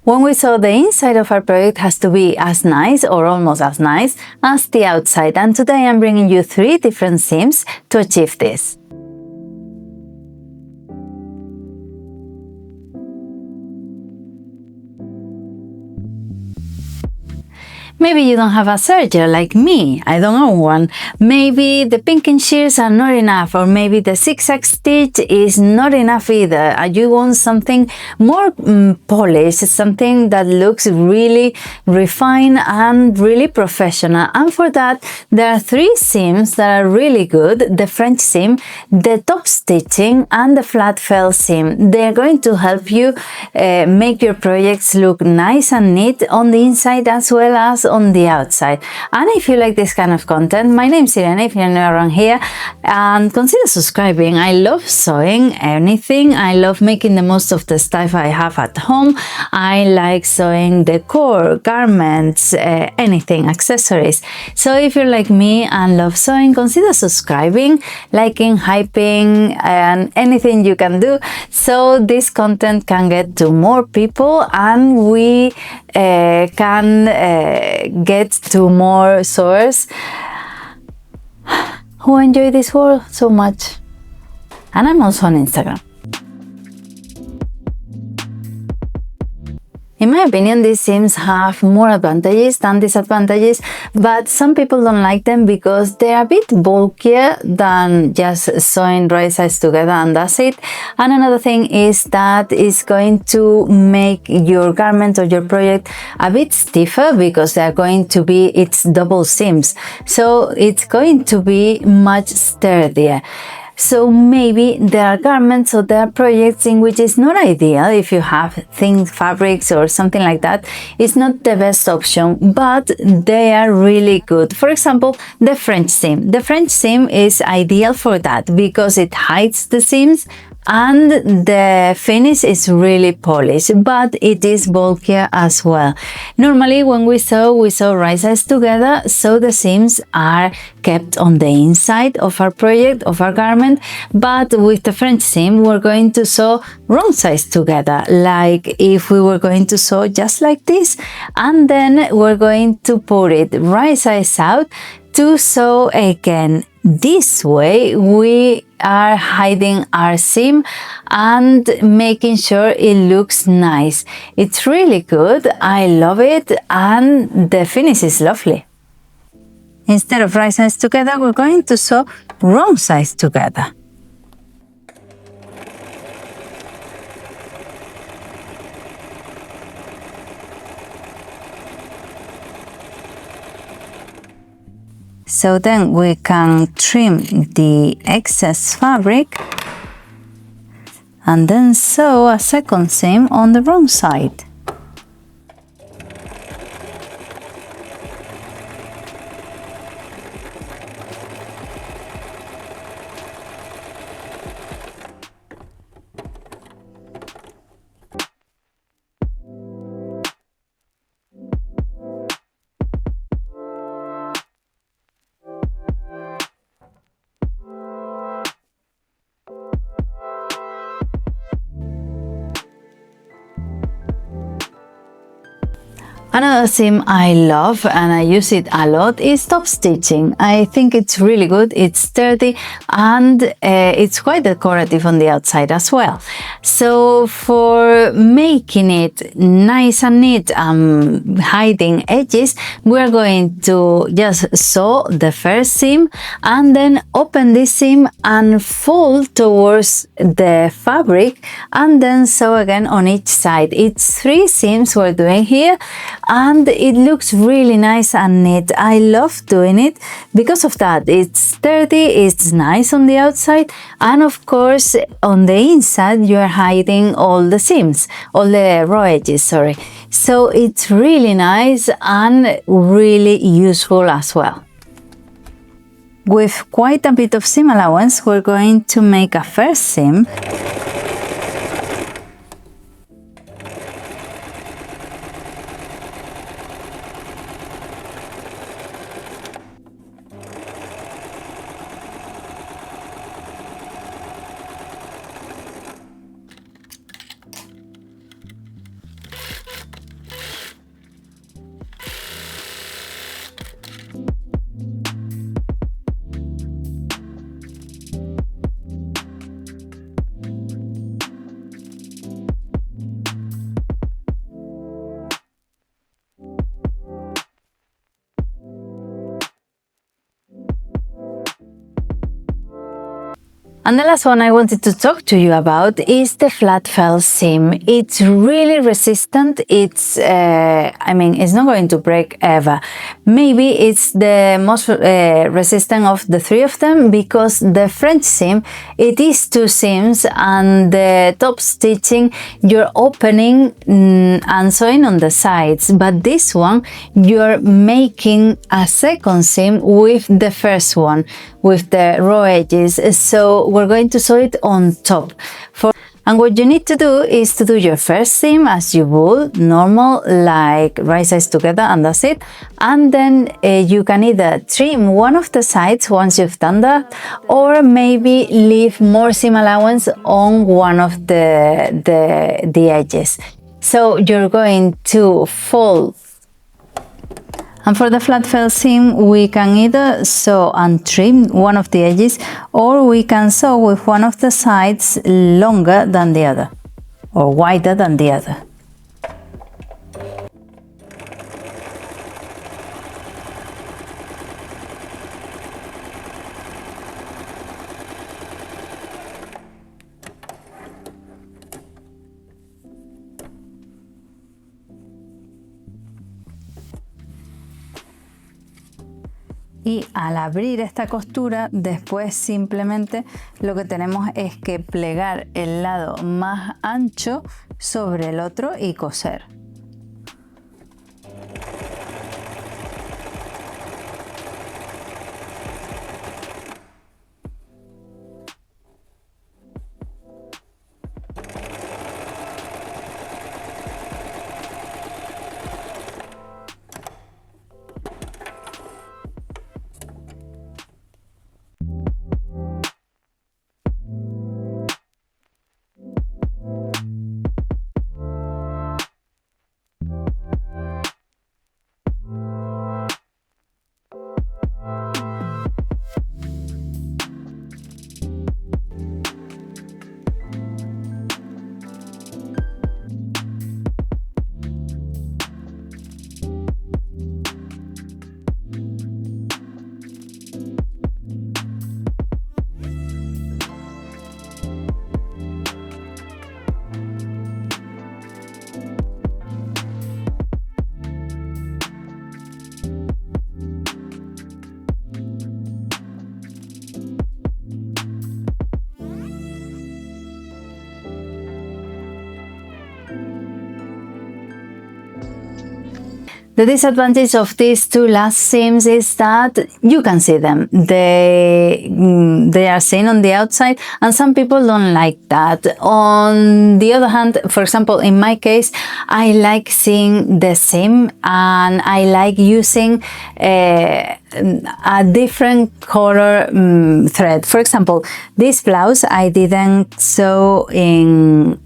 When we sew, the inside of our project has to be as nice or almost as nice as the outside, and today I'm bringing you 3 different seams to achieve this. Maybe you don't have a serger like me, I don't own one. Maybe the pinking shears are not enough, or maybe the zigzag stitch is not enough either. You want something more polished, something that looks really refined and really professional. And for that, there are 3 seams that are really good: the French seam, the top stitching, and the flat felt seam. They're going to help you make your projects look nice and neat on the inside as well as on the outside. And if you like this kind of content, my name is Irene, if you're new around here, and consider subscribing. I love sewing anything. I love making the most of the stuff I have at home. I like sewing decor, garments, anything, accessories. So if you're like me and love sewing, consider subscribing, liking, hyping, and anything you can do so this content can get to more people and we can get to more sewers who enjoy this world so much. And I'm also on Instagram. In my opinion, these seams have more advantages than disadvantages, but some people don't like them because they're a bit bulkier than just sewing right sides together and that's it. And another thing is that it's going to make your garment or your project a bit stiffer because they're going to be its double seams. So it's going to be much sturdier. So maybe there are garments or there are projects in which it's not ideal if you have thin fabrics or something like that. It's not the best option, but they are really good. For example, the French seam. The French seam is ideal for that because it hides the seams and the finish is really polished, but it is bulkier as well. Normally when we sew right sides together, so the seams are kept on the inside of our project, of our garment, but with the French seam we're going to sew wrong sides together, like if we were going to sew just like this, and then we're going to put it right sides out to sew again. This way we are hiding our seam and making sure it looks nice. It's really good, I love it, and the finish is lovely. Instead of right sides together, we're going to sew wrong sides together. So then we can trim the excess fabric and then sew a second seam on the wrong side. Another seam I love and I use it a lot is top stitching. I think it's really good, it's sturdy, and it's quite decorative on the outside as well. So for making it nice and neat and hiding edges, we're going to just sew the first seam and then open this seam and fold towards the fabric and then sew again on each side. It's 3 seams we're doing here, and it looks really nice and neat. I love doing it because of that. It's sturdy, it's nice on the outside, and of course on the inside you're hiding all the seams, all the raw edges, sorry. So it's really nice and really useful as well. With quite a bit of seam allowance, we're going to make a first seam. And the last one I wanted to talk to you about is the flat fell seam. It's really resistant. It's not going to break ever. Maybe it's the most resistant of the three of them, because the French seam, it is two seams, and the top stitching you're opening and sewing on the sides, but this one you're making a second seam with the first one, with the raw edges. So we're going to sew it on top. And what you need to do is to do your first seam as you would normal, like right sides together, and that's it. And then you can either trim one of the sides once you've done that, or maybe leave more seam allowance on one of the edges. So you're going to fold. And for the flat fell seam, we can either sew and trim one of the edges, or we can sew with one of the sides longer than the other, or wider than the other. Y al abrir esta costura, después simplemente lo que tenemos es que plegar el lado más ancho sobre el otro y coser. The disadvantage of these two last seams is that you can see them. They are seen on the outside, and some people don't like that. On the other hand, for example, in my case, I like seeing the seam, and I like using a different color thread. For example, this blouse I didn't sew in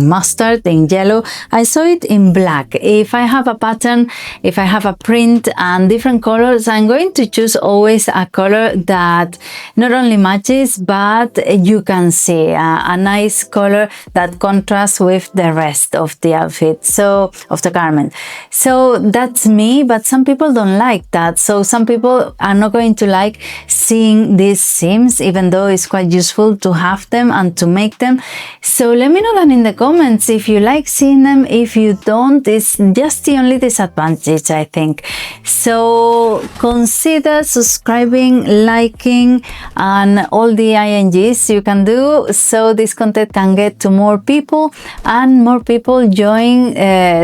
mustard, in yellow. I sew it in black. If I have a pattern, if I have a print and different colors, I'm going to choose always a color that not only matches, but you can see a nice color that contrasts with the rest of the outfit, so of the garment. So that's me, but some people don't like that. So some people are not going to like seeing these seams, even though it's quite useful to have them and to make them. So let me know that in the comments if you like seeing them. If you don't, it's just the only disadvantage, I think. So consider subscribing, liking, and all the INGs you can do, so this content can get to more people and more people join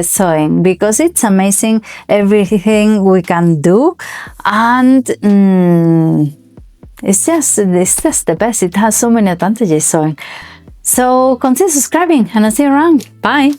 sewing, because it's amazing everything we can do. And it's just the best. It has so many advantages sewing. So consider subscribing, and I'll see you around. Bye.